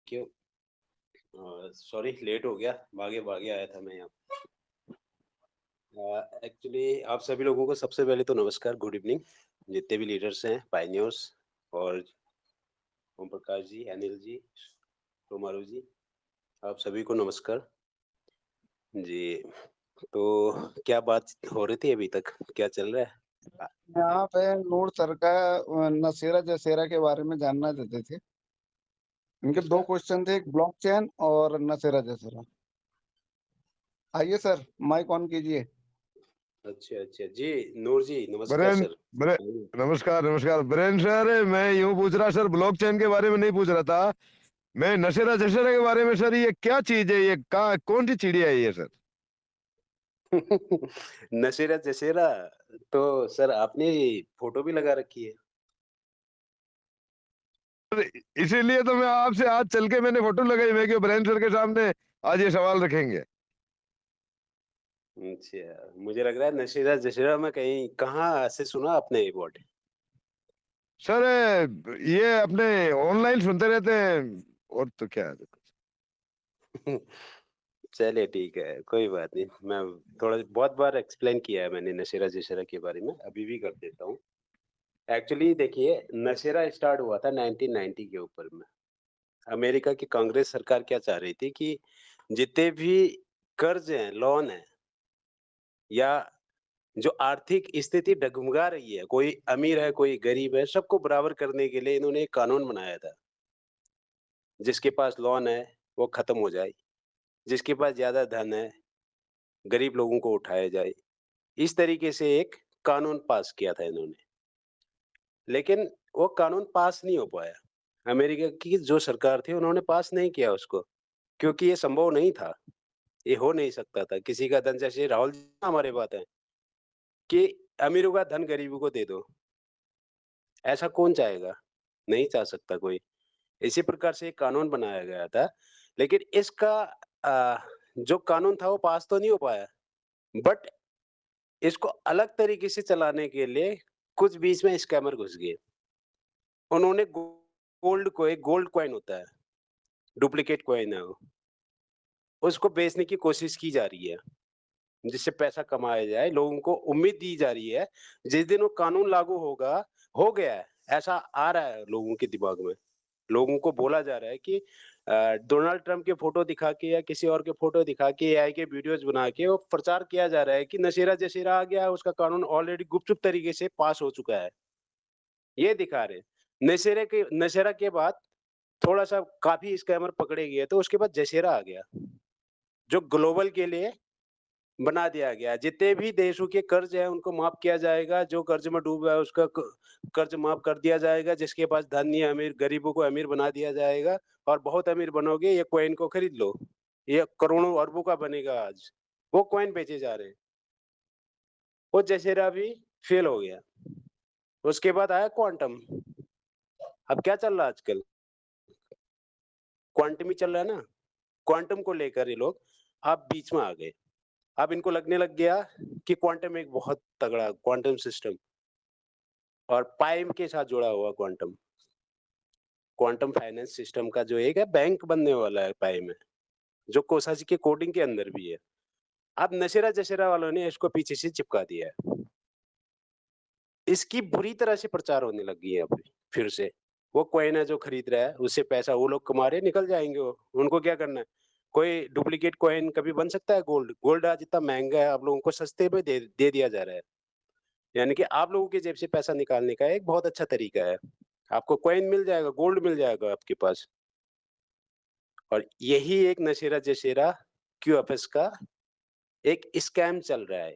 क्यों? Sorry late हो गया, भागे भागे आया था मैं यहाँ। एक्चुअली आप सभी लोगों को सबसे पहले तो नमस्कार, गुड इवनिंग। जितने भी लीडर्स हैं, पायनियर्स और ओम प्रकाश जी, अनिल जी, तोमारू जी, आप सभी को नमस्कार। जी, तो क्या बात हो रही थी अभी तक? क्या चल रहा है? अ, यहाँ पे नूर सर का नसेरा जसेरा के बारे में जानना चाहते थे। इनके दो किसका? क्वेश्चन थे, एक ब्लॉकचेन और नसेरा जसेरा। आइए सर, माइक ऑन कीजिए। अच्छा, अच्छा। जी, नूर जी, नमस्कार बरेन सर। बरे आइए। नमस्कार नमस्कार बरेन सर। मैं यूं पूछ रहा सर, ब्लॉकचेन के बारे में नहीं पूछ रहा था। मैं नशेरा जशेरा के बारे में। सर ये क्या चीज है? ये कौन सी चिड़िया है ये सर? नशेरा जसेरा, तो सर आपने फ़ोटो भी लगा रखी है। इसीलिए तो मैं आपसे आज चल के मैंने फोटो लगाई। मैं क्यों बरेन सर के सामने आज ये सवाल रखेंगे? अच्छा, मुझे लग रहा है नशेरा जशेरा में कहीं कहाँ से सुना आपने ये वर्ड? सर ये अपने ऑनलाइन सुनते रहते हैं, और तो क्या है। चलिए ठीक है, कोई बात नहीं। मैं थोड़ा बहुत बार एक्सप्लेन किया है मैंने नशेरा जशेरा के बारे में, अभी भी कर देता हूँ। एक्चुअली देखिए, नशेरा स्टार्ट हुआ था 1990 के ऊपर में। अमेरिका की कांग्रेस सरकार क्या चाह रही थी कि जितने भी कर्ज हैं, लोन हैं या जो आर्थिक स्थिति डगमगा रही है, कोई अमीर है, कोई गरीब है, सबको बराबर करने के लिए इन्होंने एक कानून बनाया था। जिसके पास लोन है, वो खत्म हो जाए, जिसके पास ज़्यादा धन है, गरीब लोगों को उठाया जाए। इस तरीके से एक कानून पास किया था इन्होंने। लेकिन वो कानून पास नहीं हो पाया। अमेरिका की जो सरकार थी उन्होंने पास नहीं किया उसको, क्योंकि ये संभव नहीं था, ये हो नहीं सकता था। किसी का धन जैसे राहुल जी हमारे बात है कि अमीरों का धन गरीबों को दे दो, ऐसा कौन चाहेगा? नहीं चाह सकता कोई। इसी प्रकार से एक कानून बनाया गया था, लेकिन इसका जो कानून था वो पास तो नहीं हो पाया, बट इसको अलग तरीके से चलाने के लिए कुछ बीच में स्कैमर घुस गए। उन्होंने गोल्ड कॉइन होता है, डुप्लीकेट कॉइन है वो, उसको बेचने की कोशिश की जा रही है, जिससे पैसा कमाया जाए। लोगों को उम्मीद दी जा रही है, जिस दिन वो कानून लागू होगा, हो गया है, ऐसा आ रहा है लोगों के दिमाग में। लोगों को बोला जा रहा है कि डोनाल्ड ट्रम्प के फोटो दिखा के या किसी और के फोटो दिखा के एआई के वीडियोस बना के वो प्रचार किया जा रहा है कि नशेरा जशीरा आ गया है, उसका कानून ऑलरेडी गुपचुप तरीके से पास हो चुका है। ये दिखा रहे हैं। नशेरा के बाद थोड़ा सा काफी स्कैमर पकड़े गए, तो उसके बाद जशेरा आ गया, जो ग्लोबल के लिए बना दिया गया। जितने भी देशों के कर्ज है उनको माफ किया जाएगा, जो कर्ज में डूबा है उसका कर्ज माफ कर दिया जाएगा, जिसके पास धन नहीं है, अमीर गरीबों को अमीर बना दिया जाएगा। और बहुत अमीर बनोगे, ये कॉइन को खरीद लो, ये करोड़ों अरबों का बनेगा। आज वो कॉइन बेचे जा रहे हैं। वो जसेरा भी फेल हो गया। उसके बाद आया क्वांटम। अब क्या चल रहा है आजकल? क्वांटम ही चल रहा है ना। क्वांटम को लेकर ये लोग आप बीच में आ गए। अब इनको लगने लग गया कि क्वांटम एक बहुत तगड़ा क्वांटम सिस्टम, और पाइम के साथ जुड़ा हुआ क्वांटम, क्वांटम फाइनेंस सिस्टम का जो एक है बैंक बनने वाला है पाइम में, जो कोसाजी के कोडिंग के अंदर भी है। अब नशेरा जशेरा वालों ने इसको पीछे से चिपका दिया है। इसकी बुरी तरह से प्रचार होने लग गई है अब फिर से। वो कॉइन है जो खरीद रहा है, उससे पैसा वो लोग कमा रहे, निकल जाएंगे वो, उनको क्या करना है? कोई डुप्लीकेट कॉइन कभी बन सकता है? गोल्ड गोल्ड आज इतना महंगा है, आप लोगों को सस्ते में दे दिया जा रहा है। यानी कि आप लोगों की जेब से पैसा निकालने का एक बहुत अच्छा तरीका है। आपको कॉइन मिल जाएगा, गोल्ड मिल जाएगा आपके पास। और यही एक नशेरा जशेरा क्यूएफएस का एक स्कैम चल रहा है।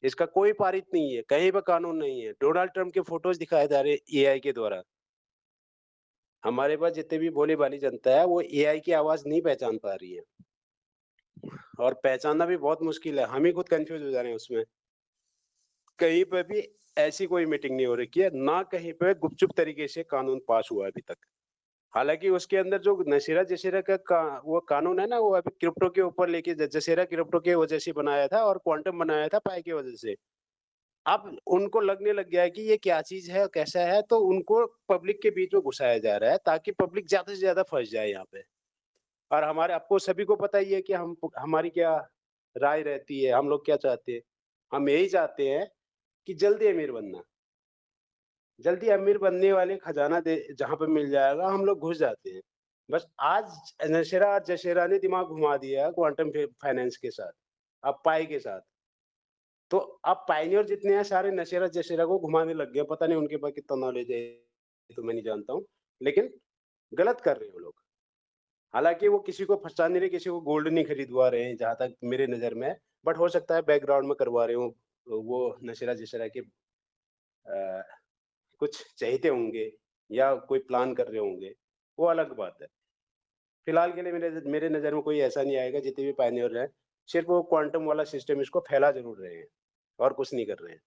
इसका कोई पारित नहीं है, कहीं पर कानून नहीं है। डोनाल्ड ट्रम्प के फोटोज दिखाए जा रहे एआई के द्वारा। हमारे पास जितने भी भोली भाली जनता है, वो एआई की आवाज नहीं पहचान पा रही है, और पहचानना भी बहुत मुश्किल है। हम ही खुद कंफ्यूज हो जा रहे हैं उसमें। कहीं पे भी ऐसी कोई मीटिंग नहीं हो रखी है, ना कहीं पे गुपचुप तरीके से कानून पास हुआ है अभी तक। हालांकि उसके अंदर जो नशीरा जशीरा वो कानून है ना, वो अभी क्रिप्टो के ऊपर लेके जशीरा क्रिप्टो के वजह से बनाया था, और क्वांटम बनाया था पाई की वजह से। अब उनको लगने लग गया है कि ये क्या चीज है, कैसा है, तो उनको पब्लिक के बीच में घुसाया जा रहा है ताकि पब्लिक ज्यादा से ज्यादा फंस जाए यहाँ पे। और हमारे आपको सभी को पता ही है कि हमारी क्या राय रहती है, हम लोग क्या चाहते हैं। हम यही चाहते हैं कि जल्दी अमीर बनना। जल्दी अमीर बनने वाले खजाना दे जहाँ पे मिल जाएगा, हम लोग घुस जाते हैं। बस आज नशेरा और जशेरा ने दिमाग घुमा दिया है क्वांटम फाइनेंस के साथ, अब पाई के साथ। तो अब पायनियर जितने हैं सारे नशेरा जशेरा को घुमाने लग गए। पता नहीं उनके पास कितना नॉलेज है, तो मैं नहीं जानता हूँ। लेकिन गलत कर रहे हैं वो लोग। हालाँकि वो किसी को फँसा नहीं रहे, किसी को गोल्ड नहीं खरीदवा रहे हैं, जहाँ तक मेरे नज़र में है। बट हो सकता है बैकग्राउंड में करवा रहे हों, वो नशेरा जशेरा के अ, कुछ चाहते होंगे या कोई प्लान कर रहे होंगे, वो अलग बात है। फिलहाल के लिए मेरे नज़र में कोई ऐसा नहीं आएगा, जितने भी पायनियर हैं, सिर्फ़ वो क्वांटम वाला सिस्टम इसको फैला ज़रूर रहे हैं और कुछ नहीं कर रहे हैं।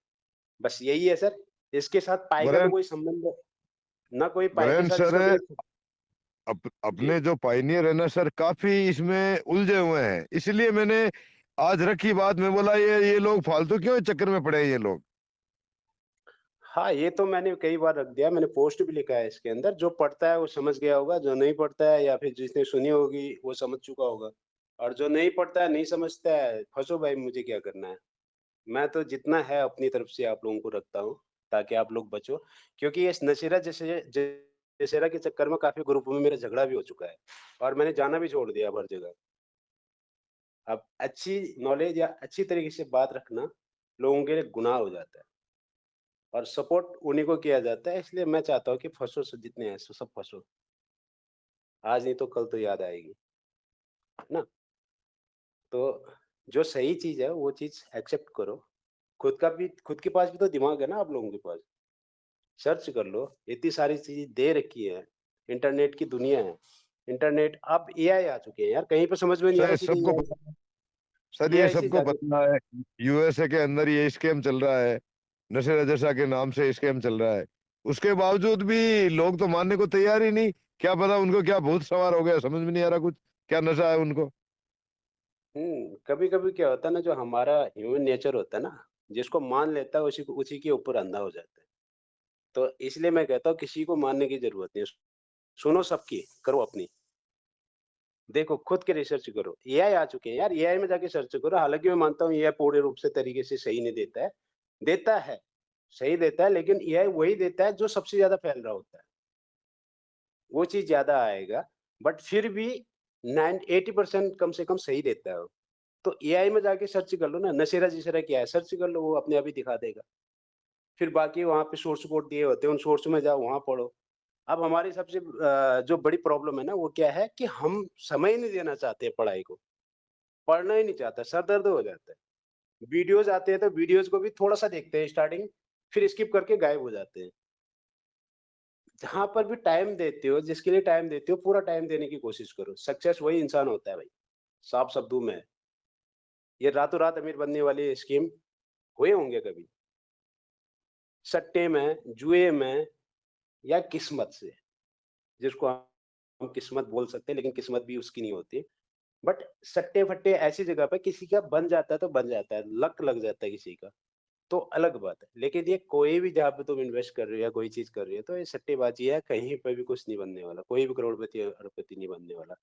बस यही है सर, इसके साथ पाई का तो वरेन कोई संबंध ना कोई पाई के वरेन साथ सर, इसका कोई जी। अपने जो पाइनियर है ना सर, काफी इसमें उलझे हुए हैं, इसलिए मैंने आज रखी बात में बोला ये लोग फालतू क्यों इस चक्कर में पड़े हैं ये लोग। हाँ, ये तो मैंने कई बार रख दिया, मैंने पोस्ट भी लिखा है इसके अंदर, जो पढ़ता है वो समझ गया होगा, जो नहीं पढ़ता है या फिर जिसने सुनी होगी वो समझ चुका होगा। और जो नहीं पढ़ता है, नहीं समझता है, फँसो भाई मुझे क्या करना है। मैं तो जितना है अपनी तरफ से आप लोगों को रखता हूँ, ताकि आप लोग बचो। क्योंकि इस नशेरा जसेरा के चक्कर में काफ़ी ग्रुपों में मेरा झगड़ा भी हो चुका है और मैंने जाना भी छोड़ दिया अब हर जगह। अब अच्छी नॉलेज या अच्छी तरीके से बात रखना लोगों के लिए गुनाह हो जाता है और सपोर्ट उन्हीं को किया जाता है, इसलिए मैं चाहता हूँ कि फँसो जितने हैं सो सब फँसो। आज नहीं तो कल तो याद आएगी, है ना? तो जो सही चीज़ है वो चीज़ एक्सेप्ट करो। खुद के पास भी तो दिमाग है ना आप लोगों के पास। सर्च कर लो, इतनी सारी चीज़ें दे रखी है, इंटरनेट की दुनिया है। इंटरनेट अब एआई आ चुके हैं यार, कहीं पे समझ में नहीं आ रहा सर सीधे सबको सर ये एआई से सबको जाके पता है, यूएसए के अंदर ये स्कैम चल रहा है, नशे जैसा के नाम से स्कैम चल रहा है। उसके बावजूद भी लोग तो मानने को तैयार ही नहीं। क्या पता उनको क्या भूत सवार हो गया, समझ में नहीं आ रहा कुछ, क्या नशा है उनको। कभी-कभी क्या होता है ना, जो हमारा ह्यूमन नेचर होता है ना, जिसको मान लेता है उसी के ऊपर अंधा हो जाता है। तो इसलिए मैं कहता हूँ किसी को मानने की ज़रूरत नहीं है। सुनो सबकी, करो अपनी। देखो खुद के रिसर्च करो। एआई आ चुके हैं यार, एआई में जाके सर्च करो। हालाँकि मैं मानता हूँ एआई पूर्ण रूप से तरीके से सही नहीं देता है। देता है, सही देता है, लेकिन एआई वही देता है जो सबसे ज़्यादा फैल रहा होता है। वो चीज़ ज़्यादा आएगा, बट फिर भी 80% कम से कम सही देता है वो। तो एआई में जाके सर्च कर लो ना, नशेरा-जिशेरा क्या है? सर्च कर लो, वो अपने आप ही दिखा देगा। फिर बाकी वहाँ पे सोर्स कोड दिए होते हैं, उन सोर्स में जाओ, वहाँ पढ़ो। अब हमारी सबसे जो बड़ी प्रॉब्लम है ना, वो क्या है कि हम समय ही नहीं देना चाहते हैं पढ़ाई को। पढ़ना ही नहीं चाहता, सर दर्द हो जाता है। वीडियोज़ आते हैं तो वीडियोज़ को भी थोड़ा-सा देखते हैं स्टार्टिंग, फिर स्किप करके गायब हो जाते हैं। जहाँ पर भी टाइम देते हो, जिसके लिए टाइम देते हो, पूरा टाइम देने की कोशिश करो। सक्सेस वही इंसान होता है भाई, साफ शब्दों में है। ये रातों-रात अमीर बनने वाले स्कीम हुए होंगे कभी? सट्टे में, जुए में या किस्मत से, जिसको हम किस्मत बोल सकते हैं, लेकिन किस्मत भी उसकी नहीं होती। बट सट्टे-फट्टे ऐसी जगह पे किसी का बन जाता है तो बन जाता है, लक लग जाता है किसी का, तो अलग बात है। लेकिन ये कोई भी जहाँ पे तुम इन्वेस्ट कर रहे हो या कोई चीज़ कर रहे हो, तो ये सट्टेबाज़ी है, कहीं पे भी कुछ नहीं बनने वाला, कोई भी करोड़पति या अरबपति नहीं बनने वाला।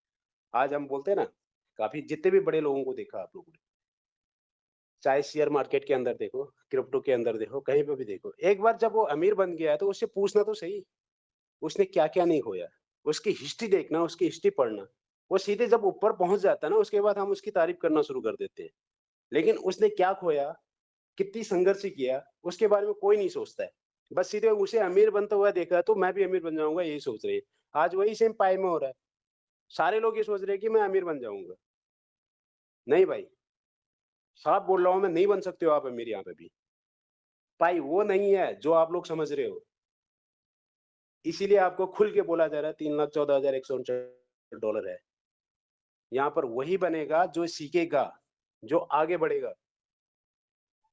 आज हम बोलते हैं ना, काफ़ी जितने भी बड़े लोगों को देखा आप लोगों ने, चाहे शेयर मार्केट के अंदर देखो, क्रिप्टो के अंदर देखो, कहीं पे भी देखो, एक बार जब वो अमीर बन गया है, तो उससे पूछना तो सही, उसने क्या-क्या नहीं खोया? उसकी हिस्ट्री देखना, उसकी हिस्ट्री पढ़ना। वो सीधे जब ऊपर पहुँच जाता है ना, उसके बाद हम उसकी तारीफ़ करना शुरू कर देते हैं। लेकिन उसने क्या खोया, कितनी संघर्ष किया, उसके बारे में कोई नहीं सोचता है। बस सीधे उसे अमीर बनता हुआ देखा, तो मैं भी अमीर बन जाऊँगा, यही सोच रहे हैं। आज वही सेम पाई में हो रहा है। सारे लोग ये सोच रहे हैं कि मैं अमीर बन जाऊँगा। नहीं भाई, साफ बोल रहा हूँ मैं, नहीं बन सकते हो आप अमीर यहाँ पे भी। पाई वो नहीं है, जो आप लोग समझ रहे हो। इसीलिए आपको खुल के बोला जा रहा है $3,14,169 है। यहाँ पर वही बनेगा जो सीखेगा, जो आगे बढ़ेगा।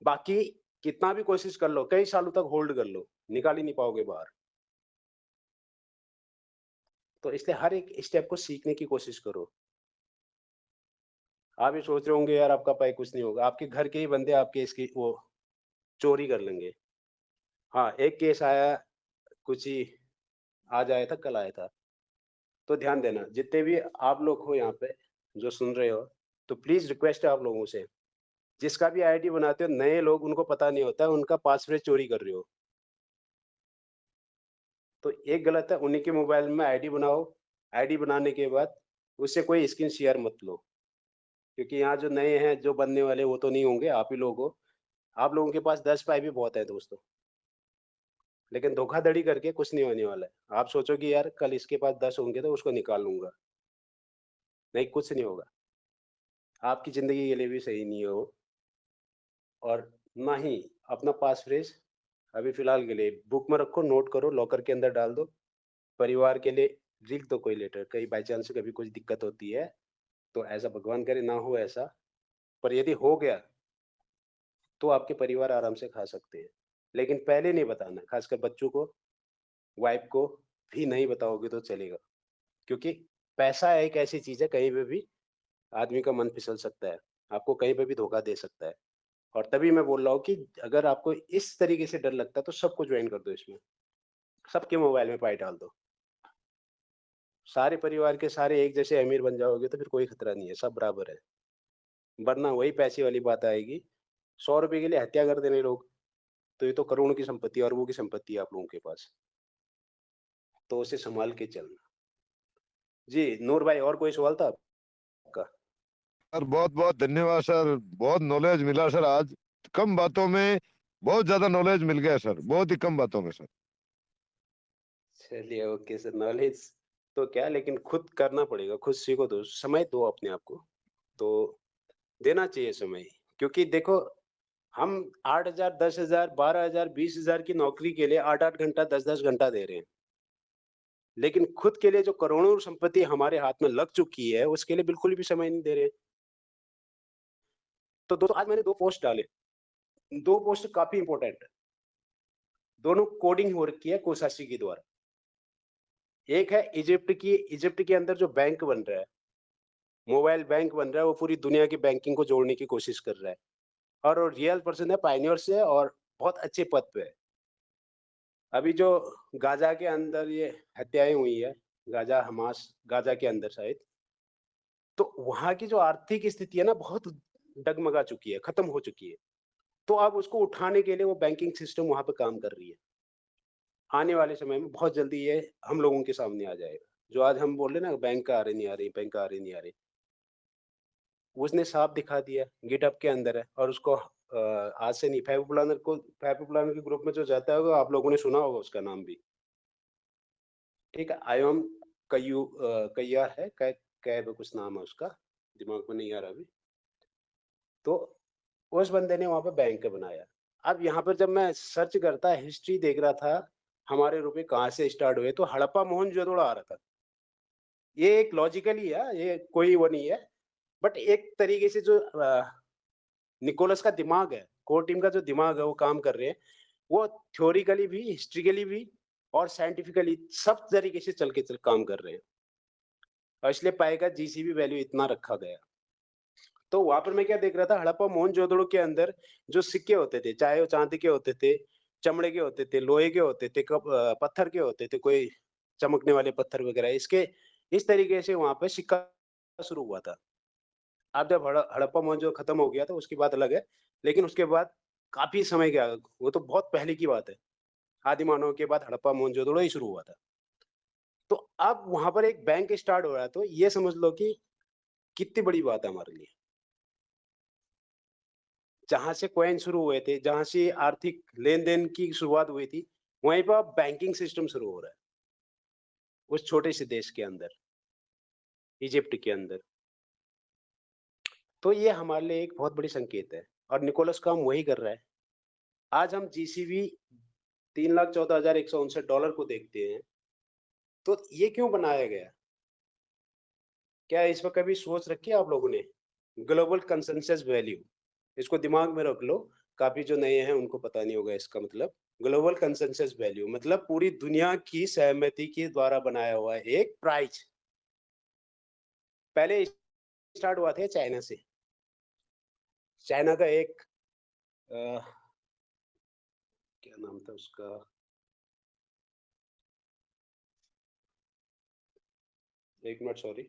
बाकी कितना भी कोशिश कर लो, कई सालों तक होल्ड कर लो, निकाल ही नहीं पाओगे बाहर। तो इसलिए हर एक स्टेप को सीखने की कोशिश करो। आप ये सोच रहे होंगे यार आपका पाई कुछ नहीं होगा, आपके घर के ही बंदे आपके इसकी वो चोरी कर लेंगे। हाँ, एक केस आया, कुछ ही आज आया था, कल आया था। तो ध्यान देना, जितने भी आप लोग हो यहाँ पे जो सुन रहे हो, तो प्लीज रिक्वेस्ट है आप लोगों से, जिसका भी आईडी बनाते हो, नए लोग उनको पता नहीं होता है, उनका पासवर्ड चोरी कर रहे हो। तो एक गलत है, उन्हीं के मोबाइल में आईडी बनाओ, आईडी बनाने के बाद उससे कोई स्क्रीन शेयर मत लो, क्योंकि यहाँ जो नए हैं, जो बनने वाले वो तो नहीं होंगे, आप ही लोग हो। आप लोगों के पास 10 पाई भी बहुत है दोस्तों, लेकिन धोखाधड़ी करके कुछ नहीं होने वाला है। आप सोचो कि यार कल इसके पास 10 होंगे तो उसको निकाल लूंगा, नहीं, कुछ नहीं होगा। आपकी ज़िंदगी के लिए भी सही नहीं है वो, और ना ही अपना पास फ्रेज़ अभी फ़िलहाल के लिए बुक में रखो, नोट करो, लॉकर के अंदर डाल दो। परिवार के लिए लिख दो कोई लेटर, कहीं बाय चांस कभी कुछ दिक्कत होती है, तो ऐसा भगवान करे ना हो ऐसा, पर यदि हो गया, तो आपके परिवार आराम से खा सकते हैं। लेकिन पहले नहीं बताना, खासकर बच्चों को, वाइफ़ को भी नहीं बताओगे तो चलेगा। क्योंकि पैसा एक ऐसी चीज़ है, कहीं पे भी आदमी का मन फिसल सकता है, आपको कहीं पे भी धोखा दे सकता है। और तभी मैं बोल रहा हूँ कि अगर आपको इस तरीके से डर लगता है तो सबको ज्वाइन कर दो इसमें, सबके मोबाइल में पाई डाल दो। सारे परिवार के सारे एक जैसे अमीर बन जाओगे तो फिर कोई खतरा नहीं है, सब बराबर है। वरना वही पैसे वाली बात आएगी, ₹100 के लिए हत्या कर देने लोग, तो ये तो करोड़ों की संपत्ति, अरबों की संपत्ति है आप लोगों के पास, तो उसे सँभाल के चलना। जी, नूर भाई, और कोई सवाल था आपका? सर बहुत बहुत धन्यवाद सर, बहुत नॉलेज मिला सर आज। कम बातों में बहुत ज्यादा नॉलेज मिल गया सर, बहुत ही कम बातों में सर। चलिए ओके सर, नॉलेज तो क्या, लेकिन खुद करना पड़ेगा, खुद सीखो, दो समय दो अपने आप को, तो देना चाहिए समय। क्योंकि देखो, हम 8,000, 10,000, 12,000, 20,000 की नौकरी के लिए 8-8 घंटा, 10-10 घंटा दे रहे हैं। लेकिन खुद के लिए जो करोड़ों संपत्ति हमारे हाथ में लग चुकी है, उसके लिए बिल्कुल भी समय नहीं दे रहे। तो दोस्तों, आज मैंने 2 पोस्ट डाले, 2 पोस्ट काफ़ी इम्पोर्टेंट है। दोनों कोडिंग हो रखी है कोसाशी के द्वारा। एक है इजिप्ट के अंदर जो बैंक बन रहा है, मोबाइल बैंक बन रहा है, वो पूरी दुनिया की बैंकिंग को जोड़ने की कोशिश कर रहा है। और वो रियल पर्सन है, पायनियर से है, और बहुत अच्छे पद पे है। अभी जो गाज़ा के अंदर ये हत्याएँ हुई है, गाज़ा हमास गाज़ा के अंदर शायद, तो वहाँ की जो आर्थिक स्थिति है ना, बहुत डगमगा चुकी है, खत्म हो चुकी है। तो अब उसको उठाने के लिए वो बैंकिंग सिस्टम वहाँ पे काम कर रही है। आने वाले समय में बहुत जल्दी ये हम लोगों के सामने आ जाएगा। जो आज हम बोल रहे हैं ना, बैंक आ रहे नहीं आ रही, बैंक आ रहे नहीं आ रही, उसने साफ दिखा दिया, गिटहब के अंदर है। और उसको आज से नहीं, फैबु प्लानर के ग्रुप में जो जाता होगा, आप लोगों ने सुना होगा उसका नाम भी। ठीक है, आयोम कैयार है, कैब कुछ नाम है उसका, दिमाग में नहीं आ रहा अभी। तो उस बंदे ने वहाँ पे बैंक बनाया। अब यहाँ पर जब मैं सर्च करता, हिस्ट्री देख रहा था, हमारे रुपए कहाँ से स्टार्ट हुए, तो हड़प्पा मोहनजोदड़ो आ रहा था। ये एक लॉजिकली है, ये कोई वो नहीं है, बट एक तरीके से जो निकोलस का दिमाग है, कोर टीम का जो दिमाग है, वो काम कर रहे हैं। वो थ्योरिकली भी, हिस्ट्रिकली भी, और साइंटिफिकली सब तरीके से चल काम कर रहे हैं। और इसलिए पाई का जीसीबी वैल्यू इतना रखा गया। तो वहाँ पर मैं क्या देख रहा था, हड़प्पा मोहनजोदड़ो के अंदर जो सिक्के होते थे, चाहे वो चांदी के होते थे, चमड़े के होते थे, लोहे के होते थे, पत्थर के होते थे, कोई चमकने वाले पत्थर वगैरह, इसके इस तरीके से वहाँ पे सिक्का शुरू हुआ था। अब जब हड़प्पा मोहनजोदड़ो खत्म हो गया तो उसकी बात अलग है, लेकिन उसके बाद काफ़ी समय गया, वो तो बहुत पहले की बात है। आदि मानव के बाद हड़प्पा मोहनजोदड़ो ही शुरू हुआ था। तो अब वहाँ पर एक बैंक स्टार्ट हो रहा है, तो ये समझ लो कि कितनी बड़ी बात है हमारे लिए। जहाँ से कॉइन शुरू हुए थे, जहाँ से आर्थिक लेन-देन की शुरुआत हुई थी, वहीं पर अब बैंकिंग सिस्टम शुरू हो रहा है, उस छोटे से देश के अंदर, इजिप्ट के अंदर। तो ये हमारे लिए एक बहुत बड़ी संकेत है, और निकोलस काम वही कर रहा है। आज हम जीसीबी $3,14,159 को देखते हैं, तो ये क्यों बनाया गया? क्या इस पर कभी सोच रखी है आप लोगों ने? ग्लोबल कंसेंसस वैल्यू, इसको दिमाग में रख लो, काफ़ी जो नए हैं उनको पता नहीं होगा इसका मतलब। ग्लोबल कंसेंसस वैल्यू मतलब पूरी दुनिया की सहमति के द्वारा बनाया हुआ एक प्राइस। पहले स्टार्ट हुआ था चाइना से। चाइना का एक क्या नाम था उसका? एक मिनट, सॉरी।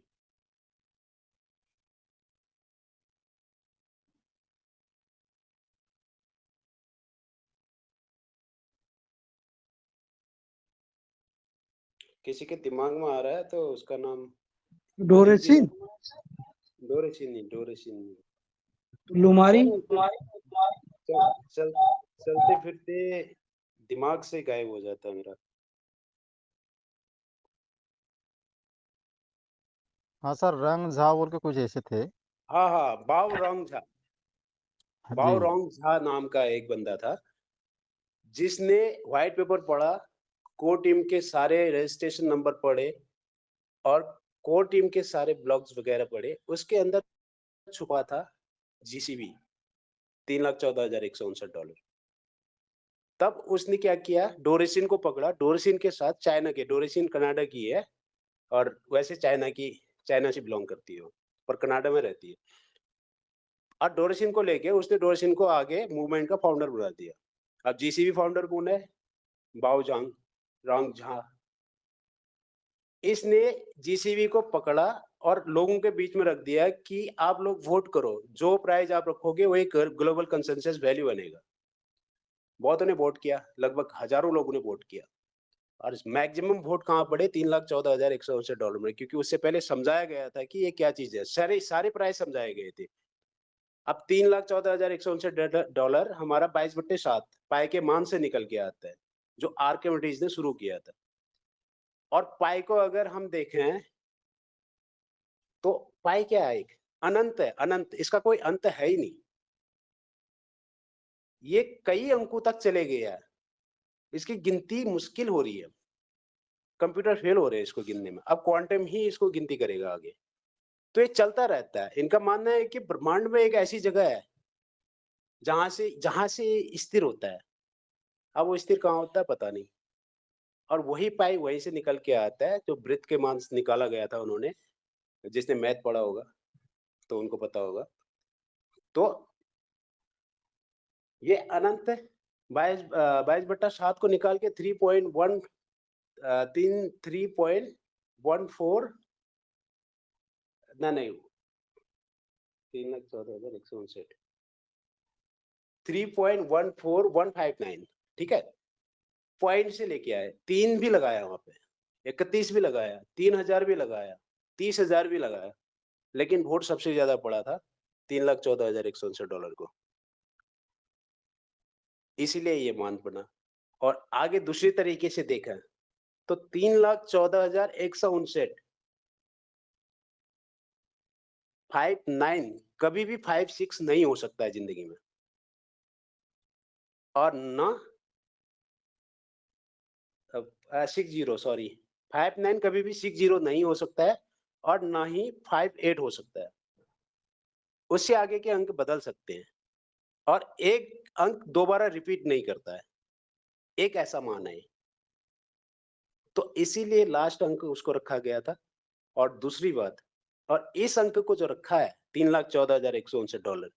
किसी के दिमाग में आ रहा है तो उसका नाम अनिल जी है। डोरेसिन, डोरेसिन नहीं, डोरेसिन नहीं। लुमारी, चल चलते फिरते दिमाग से गायब हो जाता है मेरा। हाँ सर, रंग झा बोल के कुछ ऐसे थे। हाँ हाँ, बाव रॉन्ग झा। हाँ बाव जी। रॉन्ग झा नाम का एक बंदा था जिसने व्हाइट पेपर पढ़ा, कोर टीम के सारे रजिस्ट्रेशन नंबर पढ़े और कोर टीम के सारे ब्लॉग्स वगैरह पढ़े। उसके अंदर छुपा था जीसीबी, $3,14,159। तब उसने क्या किया, डोरेसिन को पकड़ा। डोरेसिन के साथ चाइना के, डोरेसिन कनाडा की है और वैसे चाइना से बिलोंग करती है वो, पर कनाडा में रहती है। और डोरेसिन को लेके उसने डोरेसिन को आगे मूवमेंट का फाउंडर बना दिया। अब जीसीबी फाउंडर कौन है? बाओ जांग रांग झा। इसने जीसीबी को पकड़ा और लोगों के बीच में रख दिया कि आप लोग वोट करो, जो प्राइज आप रखोगे वो एक ग्लोबल कंसेंसस वैल्यू बनेगा। बहुतों ने वोट किया, लगभग हजारों लोगों ने वोट किया और मैक्सिमम वोट कहाँ पड़े? $3,14,159 में, क्योंकि उससे पहले समझाया गया था कि ये क्या चीज है। सारे सारे प्राइस समझाए गए थे। अब $3,14,159 हमारा 22/7 पाई के मान से निकल के आता है, जो आर्किमिडीज ने शुरू किया था। और पाई को अगर हम देखें तो पाई क्या है? एक अनंत है, अनंत। इसका कोई अंत है ही नहीं। ये कई अंकों तक चले गया है, इसकी गिनती मुश्किल हो रही है। कंप्यूटर फेल हो रहे हैं इसको गिनने में। अब क्वांटम ही इसको गिनती करेगा आगे। तो ये चलता रहता है। इनका मानना है कि ब्रह्मांड में एक ऐसी जगह है जहां से स्थिर होता है। अब वो स्थिर कहाँ होता है पता नहीं। और वही पाई वहीं से निकल के आता है, जो वृत्त के मान से निकाला गया था उन्होंने। जिसने मैथ पढ़ा होगा तो उनको पता होगा। तो ये अनंत है। 22/7 को निकाल के 3.14 नहीं, 3,14,159 3.14159, ठीक है। पॉइंट से लेके आए, 3 भी लगाया वहां पे, 31 भी लगाया, 3,000 भी लगाया, 30,000 भी लगाया, लेकिन वोट सबसे ज्यादा पड़ा था $3,14,159 को। इसीलिए ये मान पड़ा। और आगे दूसरी तरीके से देखा तो 3,14,159 59 कभी भी 56 नहीं हो सकता है जिंदगी में। और ना 60, सॉरी, 59 कभी भी 60 नहीं हो सकता है और ना ही 58 हो सकता है। उससे आगे के अंक बदल सकते हैं और एक अंक दोबारा रिपीट नहीं करता है। एक ऐसा मान है। तो इसीलिए लास्ट अंक उसको रखा गया था। और दूसरी बात, और इस अंक को जो रखा है $3,14,159,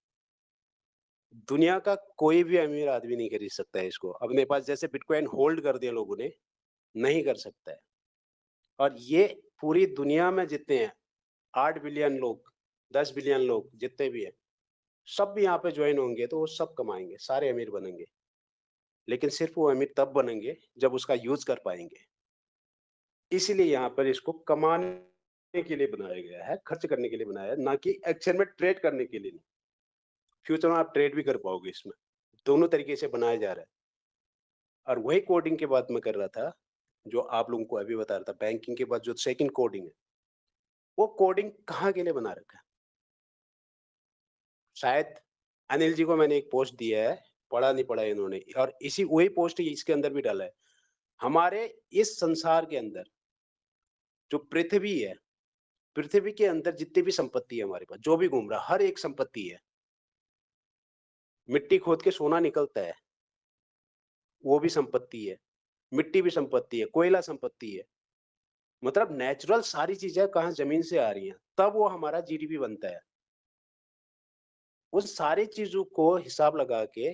दुनिया का कोई भी अमीर आदमी नहीं खरीद सकता है इसको। अपने पास जैसे बिटकॉइन होल्ड कर दिया लोगों ने, नहीं कर सकता है। और ये पूरी दुनिया में जितने हैं 8 बिलियन लोग, 10 बिलियन लोग जितने भी हैं, सब भी यहाँ पे ज्वाइन होंगे तो वो सब कमाएंगे, सारे अमीर बनेंगे। लेकिन सिर्फ वो अमीर तब बनेंगे जब उसका यूज कर पाएंगे। इसीलिए यहाँ पर इसको कमाने के लिए बनाया गया है, खर्च करने के लिए बनाया है, ना कि एक्शन में ट्रेड करने के लिए नहीं। फ्यूचर में आप ट्रेड भी कर पाओगे इसमें। दोनों तरीके से बनाया जा रहा है। और वही कोडिंग की बात मैं कर रहा था जो आप लोगों को अभी बता रहा था। बैंकिंग के बाद जो सेकंड कोडिंग है, वो कोडिंग कहाँ के लिए बना रखा है? शायद अनिल जी को मैंने एक पोस्ट दिया है, पढ़ा नहीं पढ़ा इन्होंने, और इसी वही पोस्ट इसके अंदर भी डाला है। हमारे इस संसार के अंदर जो पृथ्वी है, पृथ्वी के अंदर जितनी भी संपत्ति है हमारे पास, जो भी घूम रहा, हर एक संपत्ति है। मिट्टी खोद के सोना निकलता है, वो भी संपत्ति है। मिट्टी भी संपत्ति है, कोयला संपत्ति है। मतलब नेचुरल सारी चीजें कहाँ जमीन से आ रही हैं, तब वो हमारा जीडीपी बनता है। उस सारी चीजों को हिसाब लगा के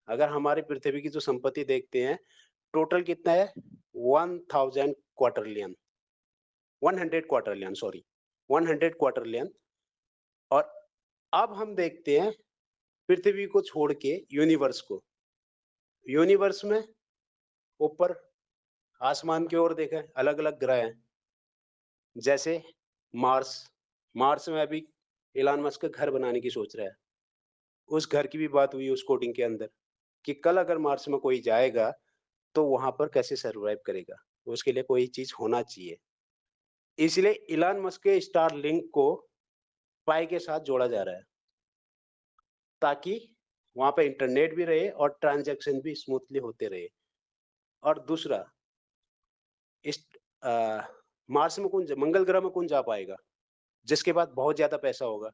अगर हमारे पृथ्वी की जो संपत्ति देखते हैं, टोटल कितना है? 1000 क्वार्टरलियन, 100 क्वार्टरलियन, सॉरी 100 क्वार्टरलियन। और अब हम देखते हैं पृथ्वी को छोड़ के यूनिवर्स को। यूनिवर्स में ऊपर आसमान की ओर देखें, अलग अलग ग्रह हैं, जैसे मार्स। मार्स में अभी इलॉन मस्क घर बनाने की सोच रहा है। उस घर की भी बात हुई उस कोडिंग के अंदर कि कल अगर मार्स में कोई जाएगा तो वहां पर कैसे सरवाइव करेगा, उसके लिए कोई चीज होना चाहिए। इसलिए इलॉन मस्क के स्टार लिंक को पाई के साथ जोड़ा जा रहा है, ताकि वहां पे इंटरनेट भी रहे और ट्रांजैक्शन भी स्मूथली होते रहे। और दूसरा, इस मार्स में कौन, मंगल ग्रह में कौन जा पाएगा जिसके पास बहुत ज्यादा पैसा होगा।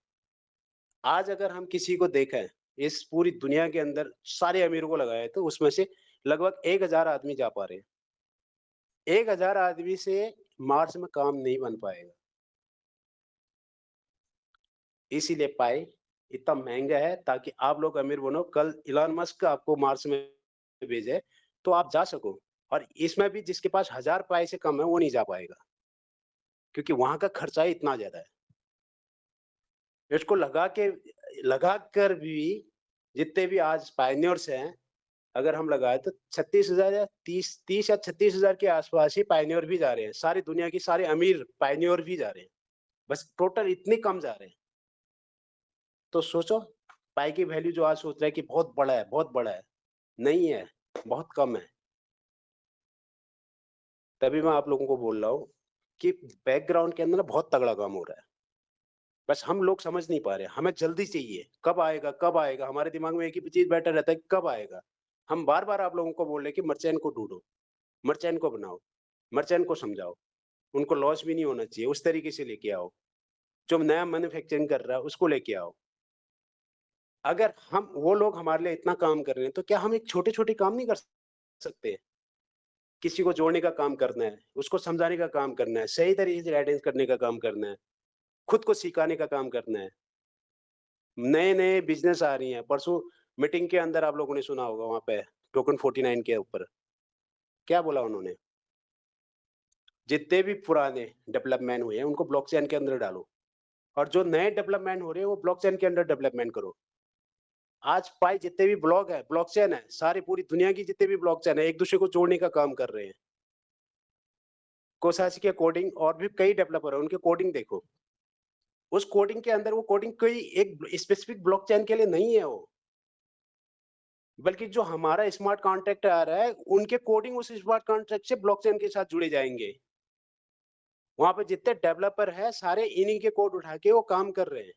आज अगर हम किसी को देखें इस पूरी दुनिया के अंदर सारे अमीरों को लगाए तो उसमें से लगभग 1000 आदमी जा पा रहे हैं। 1000 आदमी से मार्स में काम नहीं बन पाएगा। इसीलिए पाई इतना महंगा है, ताकि आप लोग अमीर बनो। कल इलॉन मस्क आपको मार्स में भेजे तो आप जा सको। और इसमें भी जिसके पास 1000 पाई से कम है वो नहीं जा पाएगा, क्योंकि वहां का खर्चा ही इतना ज्यादा है। इसको लगा कर भी जितने भी आज पायनियर्स हैं, अगर हम लगाए तो 36,000 या 30 या 36,000 के आसपास ही पायनियर भी जा रहे हैं। सारी दुनिया की सारे अमीर पायनियर भी जा रहे हैं, बस टोटल इतने कम जा रहे हैं। तो सोचो, पाई की वैल्यू जो आज सोच रहा है कि बहुत बड़ा है, बहुत बड़ा है, नहीं है, बहुत कम है। तभी मैं आप लोगों को बोल रहा हूँ कि बैकग्राउंड के अंदर ना बहुत तगड़ा काम हो रहा है, बस हम लोग समझ नहीं पा रहे। हमें जल्दी चाहिए, कब आएगा कब आएगा, हमारे दिमाग में एक ही चीज बैठा रहता है, कब आएगा। हम बार बार आप लोगों को बोल रहे कि मर्चेंट को ढूंढो, मर्चेंट को बनाओ, मर्चेंट को समझाओ, उनको लॉस भी नहीं होना चाहिए, उस तरीके से लेके आओ। जो नया मैन्युफैक्चरिंग कर रहा है उसको लेके आओ। अगर हम, वो लोग हमारे लिए इतना काम कर रहे हैं तो क्या हम एक छोटे छोटे काम नहीं कर सकते? किसी को जोड़ने का काम करना है, उसको समझाने का काम करना है, सही तरीके से गाइडेंस करने का काम करना है, खुद को सिखाने का काम करना है। नए नए बिजनेस आ रही हैं। परसों मीटिंग के अंदर आप लोगों ने सुना होगा, वहां पे टोकन 49 के ऊपर क्या बोला उन्होंने, जितने भी पुराने डेवलपमेंट हुए हैं उनको ब्लॉकचेन के अंदर डालो, और जो नए डेवलपमेंट हो रहे हैं वो ब्लॉकचेन के अंदर डेवलपमेंट करो। आज पाई जितने भी ब्लॉक है, ब्लॉकचेन है, सारी पूरी दुनिया की जितने भी ब्लॉकचेन है एक दूसरे को जोड़ने का काम कर रहे हैं। कोसासी के कोडिंग और भी कई डेवलपर है, उनके कोडिंग देखो। उस कोडिंग के अंदर वो कोडिंग कोई एक स्पेसिफिक ब्लॉकचेन के लिए नहीं है वो, बल्कि जो हमारा स्मार्ट कॉन्ट्रैक्ट आ रहा है उनके कोडिंग उस स्मार्ट कॉन्ट्रैक्ट से ब्लॉकचेन के साथ जुड़े जाएंगे। वहां पे जितने डेवलपर है सारे इन्हीं के कोड उठा के वो काम कर रहे हैं।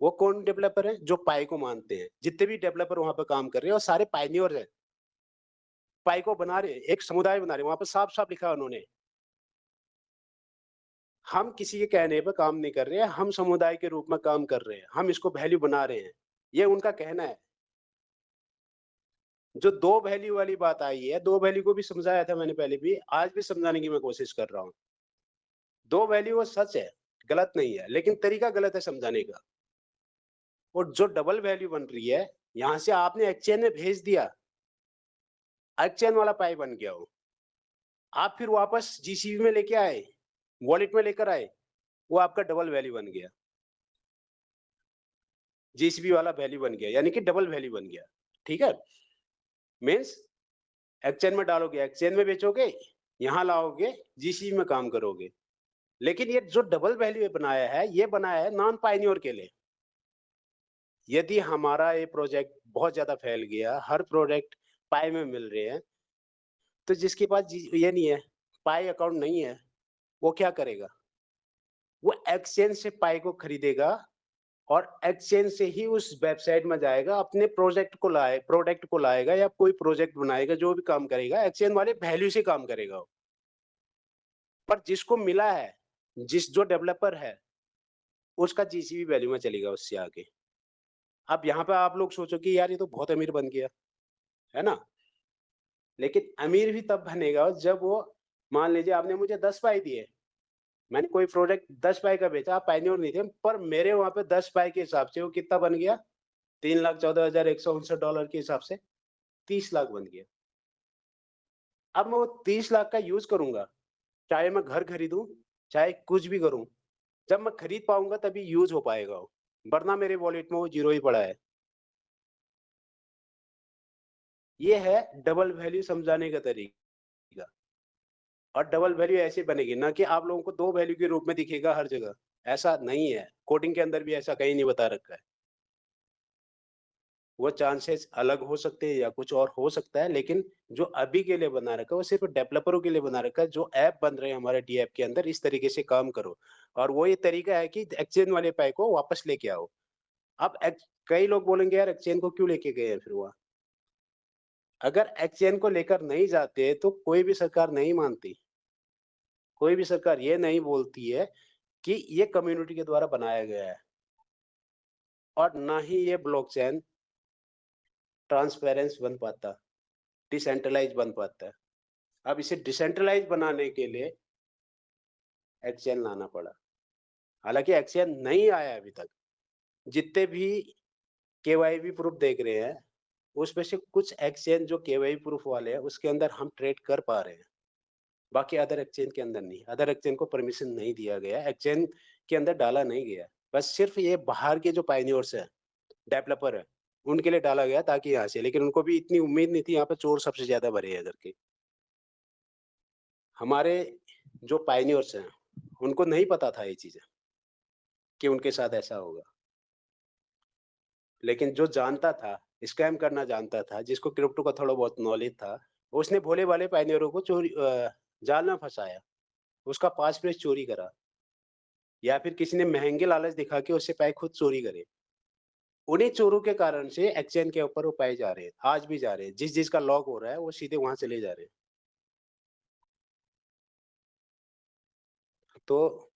वो कौन डेवलपर है? जो पाई को मानते हैं। जितने भी डेवलपर वहां पे काम कर रहे हैं वो सारे पायनियर हैं, पाई को बना रहे हैं, एक समुदाय बना रहे हैं। वहां पे साफ साफ लिखा है उन्होंने, हम किसी के कहने पे काम नहीं कर रहे हैं, हम समुदाय के रूप में काम कर रहे हैं, हम इसको वैल्यू बना रहे हैं, ये उनका कहना है। जो दो वैल्यू वाली बात आई है, दो वैल्यू को भी समझाया था मैंने पहले भी, आज भी समझाने की मैं कोशिश कर रहा हूँ। दो वैल्यू वो सच है, गलत नहीं है, लेकिन तरीका गलत है समझाने का। और जो डबल वैल्यू बन रही है, यहां से आपने एक्सचेंज में भेज दिया, एक्सचेंज वाला पाई बन गया हो, आप फिर वापस जीसीबी में लेके आए, वॉलेट में लेकर आए, वो आपका डबल वैल्यू बन गया, जीसीबी वाला वैल्यू बन गया, यानी कि डबल वैल्यू बन गया। ठीक है, मीन्स एक्सचेंज में डालोगे, एक्सचेंज में बेचोगे, यहां लाओगे, जीसीबी में काम करोगे। लेकिन ये जो डबल वैल्यू बनाया है, ये बनाया है नॉन पायनियर के लिए। यदि हमारा ये प्रोजेक्ट बहुत ज्यादा फैल गया, हर प्रोजेक्ट पाई में मिल रहे हैं, तो जिसके पास ये नहीं है, पाई अकाउंट नहीं है, वो क्या करेगा? वो एक्सचेंज से पाई को खरीदेगा और एक्सचेंज से ही उस वेबसाइट में जाएगा, अपने प्रोजेक्ट को लाएगा या कोई प्रोजेक्ट बनाएगा, जो भी काम करेगा एक्सचेंज वाले वैल्यू से काम करेगा। पर जिसको मिला है, जो डेवलपर है, उसका जीसीबी वैल्यू में चलेगा उससे आगे। अब यहाँ पे आप लोग सोचो कि यार ये तो बहुत अमीर बन गया है ना, लेकिन अमीर भी तब बनेगा जब वो, मान लीजिए आपने मुझे 10 पाई दिए, मैंने कोई प्रोजेक्ट 10 पाई का बेचा, आप पायनियर नहीं थे, पर मेरे वहां पे 10 पाई के हिसाब से वो कितना बन गया? $3,14,159 के हिसाब से 30 लाख बन गया। अब मैं वो 30 लाख का यूज करूंगा, चाहे मैं घर खरीदूं, चाहे कुछ भी करूं, जब मैं खरीद पाऊंगा तभी यूज हो पाएगा वो, वरना मेरे वॉलेट में वो जीरो ही पड़ा है। ये है डबल वैल्यू समझाने का तरीका। और डबल वैल्यू ऐसे बनेगी ना कि आप लोगों को दो वैल्यू के रूप में दिखेगा हर जगह, ऐसा नहीं है। कोडिंग के अंदर भी ऐसा कहीं नहीं बता रखा है। वो चांसेस अलग हो सकते हैं या कुछ और हो सकता है, लेकिन जो अभी के लिए बना रखा है वो सिर्फ डेवलपरों के लिए बना रखा है। जो ऐप बन रहे हैं हमारे डी ऐप के अंदर, इस तरीके से काम करो। और वो ये तरीका है कि एक्सचेंज वाले पैक को वापस लेके आओ। अब कई लोग बोलेंगे यार एक्सचेंज को क्यों लेके गए हैं फिर वहाँ। अगर एक्सचेंज को लेकर नहीं जाते तो कोई भी सरकार नहीं मानती, कोई भी सरकार ये नहीं बोलती है कि ये कम्युनिटी के द्वारा बनाया गया है। और ना ही ये ब्लॉकचेन ट्रांसपेरेंस बन पाता, डिसेंट्रलाइज बन पाता है। अब इसे डिसेंट्रलाइज बनाने के लिए एक्सचेंज लाना पड़ा। हालांकि एक्सचेंज नहीं आया अभी तक। जितने भी केवाईबी प्रूफ देख रहे हैं उसमें से कुछ एक्सचेंज जो केवाईबी प्रूफ वाले हैं उसके अंदर हम ट्रेड कर पा रहे हैं, बाकी अदर एक्सचेंज के अंदर नहीं। अदर एक्सचेंज को परमिशन नहीं दिया गया, एक्सचेंज के अंदर डाला नहीं गया। बस सिर्फ ये बाहर के जो पायनियर्स है, डेवलपर है, उनके लिए डाला गया ताकि यहाँ से, लेकिन उनको भी इतनी उम्मीद नहीं थी यहाँ पे चोर सबसे ज्यादा भरे हैं करके। हमारे जो पायनियर्स हैं उनको नहीं पता था ये चीजें कि उनके साथ ऐसा होगा। लेकिन जो जानता था, स्कैम करना जानता था, जिसको क्रिप्टो का थोड़ा बहुत नॉलेज था, उसने भोले भाले पायनियरों को जाल में फंसाया, उसका पासवर्ड चोरी करा, या फिर किसी ने महंगे लालच दिखा के उससे पैसे खुद चोरी करे। उन्हीं चोरों के कारण से एक्सचेंज के ऊपर वो पाए जा रहे हैं, आज भी जा रहे हैं। जिस जिसका लॉक हो रहा है वो सीधे वहां चले जा रहे हैं। तो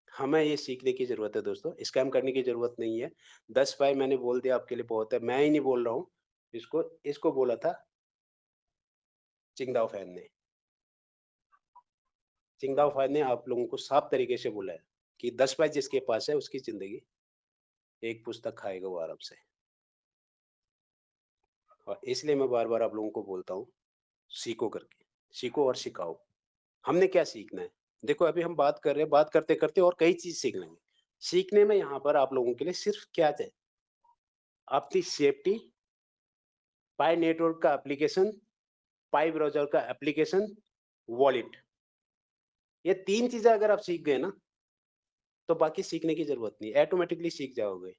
हमें ये सीखने की जरूरत है दोस्तों, स्कैम करने की जरूरत नहीं है। 10 पाई मैंने बोल दिया आपके लिए बहुत है, मैं ही नहीं बोल रहा हूँ। इसको इसको बोला था चिंगदाओ फैन ने। चिंगदाओ फैन ने आप लोगों को साफ तरीके से बोला है कि 10 पाई जिसके पास है उसकी जिंदगी एक पुस्तक खाएगा वो आराम से। और इसलिए मैं बार बार आप लोगों को बोलता हूँ, सीखो करके, सीखो और सिखाओ। हमने क्या सीखना है? देखो अभी हम बात कर रहे हैं, बात करते करते और कई चीज सीख लेंगे। सीखने में यहाँ पर आप लोगों के लिए सिर्फ क्या है, अपनी सेफ्टी, पाई नेटवर्क का एप्लीकेशन, पाई ब्राउजर का एप्लीकेशन, वॉलेट, ये 3 चीजें अगर आप सीख गए ना तो बाकी सीखने की जरूरत नहीं, ऑटोमेटिकली सीख जाओगे।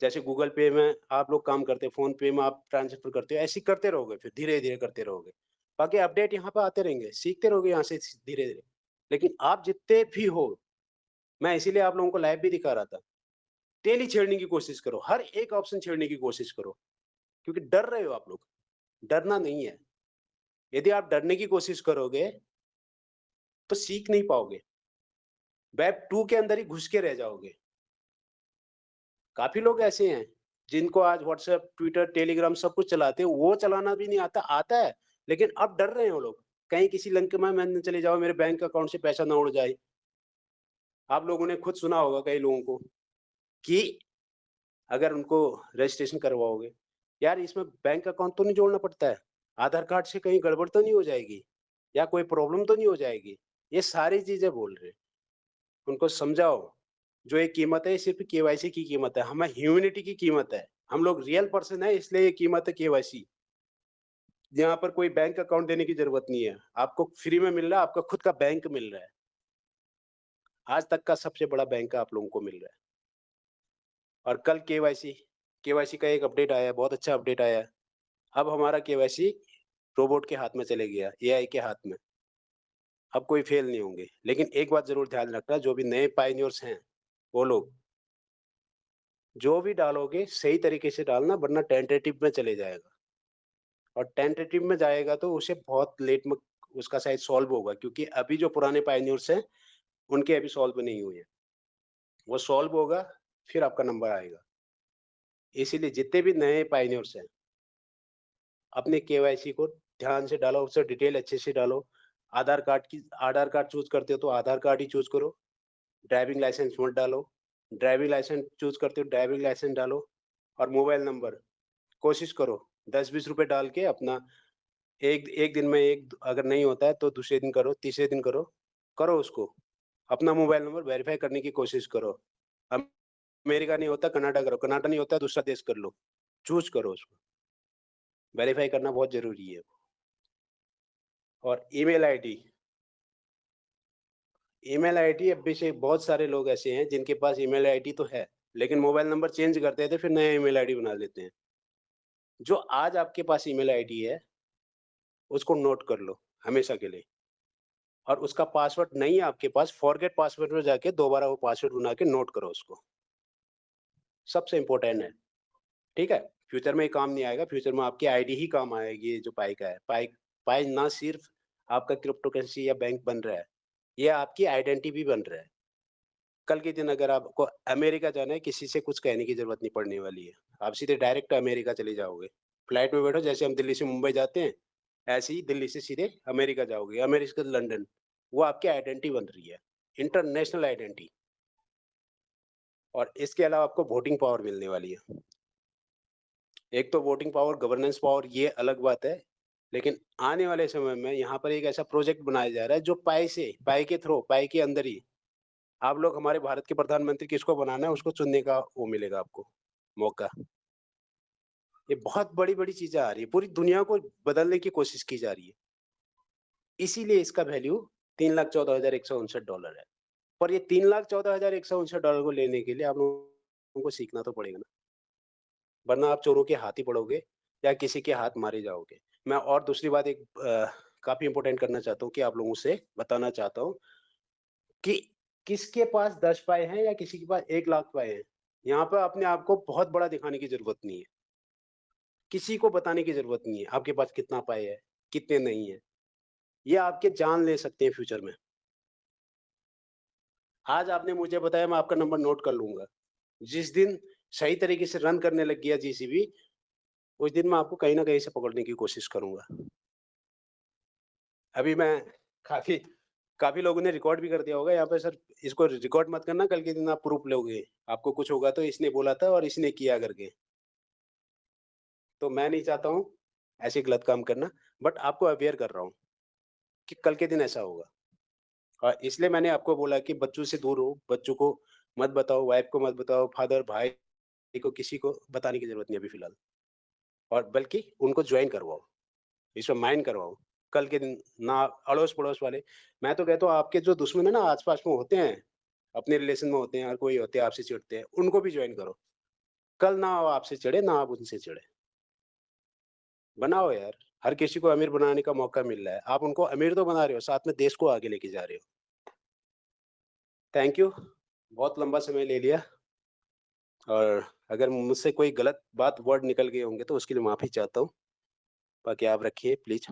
जैसे गूगल पे में आप लोग काम करते हैं, फोन पे में आप ट्रांसफर करते हो, ऐसे ही करते रहोगे, फिर धीरे धीरे करते रहोगे। बाकी अपडेट यहाँ पे आते रहेंगे, सीखते रहोगे यहाँ से धीरे धीरे। लेकिन आप जितने भी हो, मैं इसीलिए आप लोगों को लाइव भी दिखा रहा था, डेली छेड़ने की कोशिश करो, हर एक ऑप्शन छेड़ने की कोशिश करो, क्योंकि डर रहे हो आप लोग। डरना नहीं है। यदि आप डरने की कोशिश करोगे तो सीख नहीं पाओगे, वेब 2 के अंदर ही घुस के रह जाओगे। काफी लोग ऐसे हैं जिनको आज व्हाट्सएप, ट्विटर, टेलीग्राम सब कुछ चलाते हैं, वो चलाना भी नहीं आता, आता है, लेकिन अब डर रहे हैं वो लोग, कहीं किसी लिंक में मैं न चले जाओ, मेरे बैंक अकाउंट से पैसा ना उड़ जाए। आप लोगों ने खुद सुना होगा कई लोगों को कि अगर उनको रजिस्ट्रेशन करवाओगे, यार इसमें बैंक अकाउंट तो नहीं जोड़ना पड़ता है, आधार कार्ड से कहीं गड़बड़ तो नहीं हो जाएगी, या कोई प्रॉब्लम तो नहीं हो जाएगी। ये सारी चीजें बोल रहे हैं, उनको समझाओ। जो ये कीमत है ये सिर्फ केवाईसी की कीमत है, हमें ह्यूमैनिटी की कीमत है। हम लोग रियल पर्सन है, इसलिए ये कीमत है केवाईसी। यहाँ पर कोई बैंक अकाउंट देने की जरूरत नहीं है, आपको फ्री में मिल रहा है, आपका खुद का बैंक मिल रहा है। आज तक का सबसे बड़ा बैंक आप लोगों को मिल रहा है। और कल केवाईसी का एक अपडेट आया है, बहुत अच्छा अपडेट आया है। अब हमारा केवाईसी रोबोट के हाथ में चले गया, एआई के हाथ में। अब कोई फेल नहीं होंगे। लेकिन एक बात जरूर ध्यान रखना, जो भी नए पायनियर्स हैं वो लोग, जो भी डालोगे सही तरीके से डालना, वरना टेंटेटिव में चले जाएगा। और टेंटेटिव में जाएगा तो उसे बहुत लेट में उसका शायद सॉल्व होगा, क्योंकि अभी जो पुराने पायनियर्स हैं उनके अभी सॉल्व नहीं हुए हैं। वो सॉल्व होगा फिर आपका नंबर आएगा। इसीलिए जितने भी नए पायनियर्स हैं अपने केवाईसी को ध्यान से डालो, उससे डिटेल अच्छे से डालो। आधार कार्ड चूज करते हो तो आधार कार्ड ही चूज करो, ड्राइविंग लाइसेंस मत डालो। ड्राइविंग लाइसेंस चूज करते हो ड्राइविंग लाइसेंस डालो। और मोबाइल नंबर कोशिश करो 10-20 रुपए डाल के अपना एक दिन में अगर नहीं होता है तो दूसरे दिन करो, तीसरे दिन करो उसको। अपना मोबाइल नंबर वेरीफाई करने की कोशिश करो। अमेरिका नहीं होता कनाडा करो, कनाडा नहीं होता दूसरा देश कर लो, चूज़ करो उसको। वेरीफाई करना बहुत ज़रूरी है। और ईमेल आईडी अभी से बहुत सारे लोग ऐसे हैं जिनके पास ईमेल आईडी तो है, लेकिन मोबाइल नंबर चेंज करते थे, फिर नया ईमेल आईडी बना लेते हैं। जो आज आपके पास ईमेल आईडी है, उसको नोट कर लो हमेशा के लिए। और उसका पासवर्ड नहीं है आपके पास, फॉरगेट पासवर्ड में जाके दोबारा वो पासवर्ड बना के नोट करो उसको। सबसे इम्पोर्टेंट है, ठीक है? फ्यूचर में ये काम नहीं आएगा, फ्यूचर में आपकी आईडी ही काम आएगी जो पाई का है। पाई ना सिर्फ आपका क्रिप्टो करेंसी या बैंक बन रहा है, ये आपकी आइडेंटिटी भी बन रहा है। कल के दिन अगर आपको अमेरिका जाना है, किसी से कुछ कहने की ज़रूरत नहीं पड़ने वाली है। आप सीधे डायरेक्ट अमेरिका चले जाओगे। फ्लाइट में बैठो, जैसे हम दिल्ली से मुंबई जाते हैं, ऐसे ही दिल्ली से सीधे अमेरिका जाओगे, अमेरिका से लंदन। वो आपकी आइडेंटिटी बन रही है, इंटरनेशनल आइडेंटिटी। और इसके अलावा आपको वोटिंग पावर मिलने वाली है। एक तो वोटिंग पावर, गवर्नेंस पावर, ये अलग बात है। लेकिन आने वाले समय में यहाँ पर एक ऐसा प्रोजेक्ट बनाया जा रहा है जो पाई के थ्रू, पाई के अंदर ही आप लोग हमारे भारत के प्रधानमंत्री किसको बनाना है उसको चुनने का वो मिलेगा आपको मौका। ये बहुत बड़ी-बड़ी चीज़ें आ रही है, पूरी दुनिया को बदलने की कोशिश की जा रही है। इसीलिए इसका वैल्यू $3,14,159 है। पर ये $3,14,159 को लेने के लिए आप लोगों को सीखना तो पड़ेगा ना, वरना आप चोरों के हाथ ही पड़ोगे या किसी के हाथ मारे जाओगे। मैं और दूसरी बात एक काफ़ी इम्पोर्टेंट करना चाहता हूँ कि आप लोगों से बताना चाहता हूँ कि किसके पास 10 पाए हैं या किसी के पास 1 लाख पाए हैं। यहाँ पे अपने आप को बहुत बड़ा दिखाने की ज़रूरत नहीं है। किसी को बताने की ज़रूरत नहीं है, आपके पास कितना पाए है, कितने नहीं है। ये आपके जान ले सकते हैं फ्यूचर में। आज आपने मुझे बताया, मैं आपका नंबर नोट कर लूँगा। जिस दिन सही तरीके से रन करने लग गया जीसीबी, उस दिन मैं आपको कहीं न कहीं से पकड़ने की कोशिश करूँगा। अभी मैं काफ़ी काफ़ी लोगों ने रिकॉर्ड भी कर दिया होगा यहाँ पे, सर इसको रिकॉर्ड मत करना, कल के दिन आप प्रूफ लोगे। आपको कुछ होगा तो इसने बोला था और इसने किया करके। तो मैं नहीं चाहता हूँ ऐसे गलत काम करना, बट आपको अवेयर कर रहा हूँ कि कल के दिन ऐसा होगा। और इसलिए मैंने आपको बोला कि बच्चों से दूर रहो, बच्चों को मत बताओ, वाइफ को मत बताओ, फादर, भाई को, किसी को बताने की ज़रूरत नहीं अभी फ़िलहाल। और बल्कि उनको जॉइन करवाओ, इसमें माइंड करवाओ। कल के दिन ना अड़ोस-पड़ोस वाले, मैं तो कहता हूँ आपके जो दुश्मन है ना आस-पास में होते हैं, अपने रिलेशन में होते हैं, हर कोई होते हैं आपसे चिढ़ते हैं, उनको भी जॉइन करो। कल ना वो आपसे चिढ़े, ना आप उनसे चिढ़े। बनाओ यार, हर किसी को अमीर बनाने का मौका मिल रहा है। आप उनको अमीर तो बना रहे हो, साथ में देश को आगे लेके जा रहे हो। थैंक यू, बहुत लंबा समय ले लिया। और अगर मुझसे कोई गलत बात वर्ड निकल गए होंगे तो उसके लिए माफ़ी चाहता हूँ। बाकी आप रखिए प्लीज़।